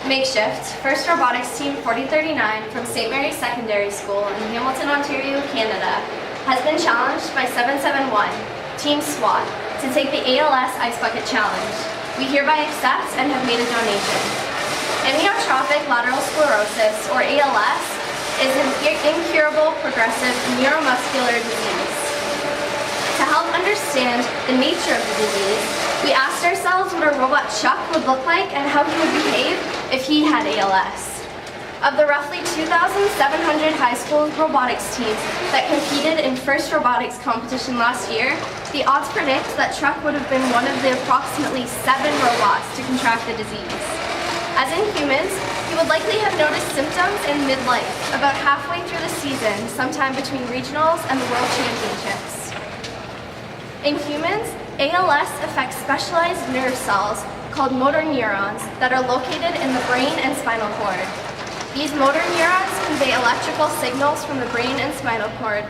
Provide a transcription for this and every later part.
MakeShift, first Robotics Team 4039 from St. Mary's Secondary School in Hamilton, Ontario, Canada, has been challenged by 771, Team SWAT, to take the ALS Ice Bucket Challenge. We hereby accept and have made a donation. Amyotrophic lateral sclerosis, or ALS, is an incurable progressive neuromuscular disease. To help understand the nature of the disease, we asked ourselves what our robot Chuck would look like and how he would behave if he had ALS. Of the roughly 2,700 high school robotics teams that competed in first robotics competition last year, the odds predict that Chuck would have been one of the approximately 7 robots to contract the disease. As in humans, he would likely have noticed symptoms in midlife, about halfway through the season, sometime between regionals and the World Championships. In humans, ALS affects specialized nerve cells called motor neurons that are located in the brain and spinal cord. These motor neurons convey electrical signals from the brain and spinal cord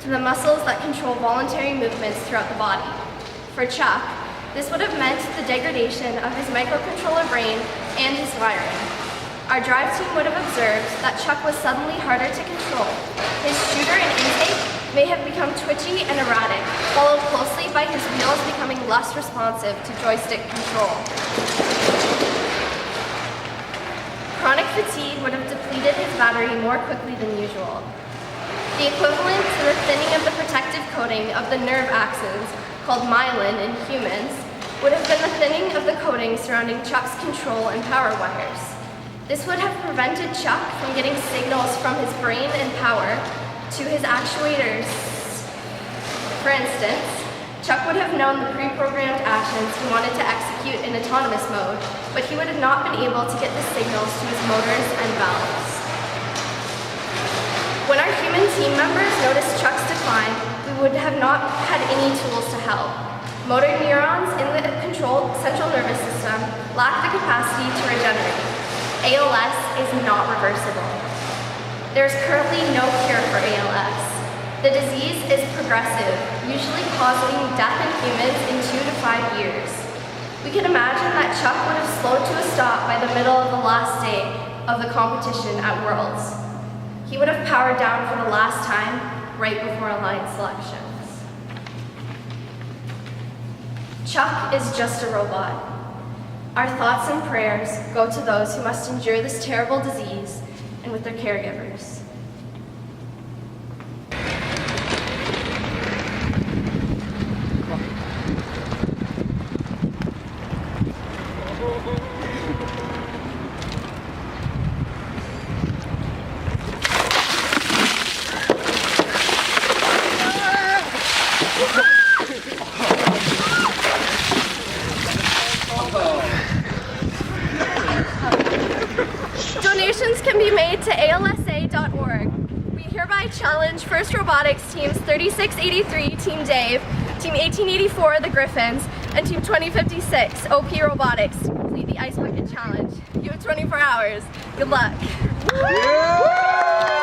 to the muscles that control voluntary movements throughout the body. For Chuck, this would have meant the degradation of his microcontroller brain and his wiring. Our drive team would have observed that Chuck was suddenly harder to control. His shooter and intake may have become twitchy and erratic, followed closely by his wheels becoming less responsive to joystick control. Chronic fatigue would have depleted his battery more quickly than usual. The equivalent to the thinning of the protective coating of the nerve axons, called myelin in humans, would have been the thinning of the coating surrounding Chuck's control and power wires. This would have prevented Chuck from getting signals from his brain and power to his actuators. For instance, Chuck would have known the pre-programmed actions he wanted to execute in autonomous mode, but he would have not been able to get the signals to his motors and valves. When our human team members noticed Chuck's decline, we would have not had any tools to help. Motor neurons in the controlled central nervous system lack the capacity to regenerate. ALS is not reversible. There is currently no cure for ALS. The disease is progressive, usually causing death in humans in 2 to 5 years. We can imagine that Chuck would have slowed to a stop by the middle of the last day of the competition at Worlds. He would have powered down for the last time right before line selections. Chuck is just a robot. Our thoughts and prayers go to those who must endure this terrible disease and with their caregivers. Donations can be made to alsa.org. We hereby challenge First Robotics Teams 3683, Team Dave, Team 1884, the Griffins, and Team 2056, OP Robotics, to complete the Ice Bucket Challenge. You have 24 hours. Good luck. Yeah!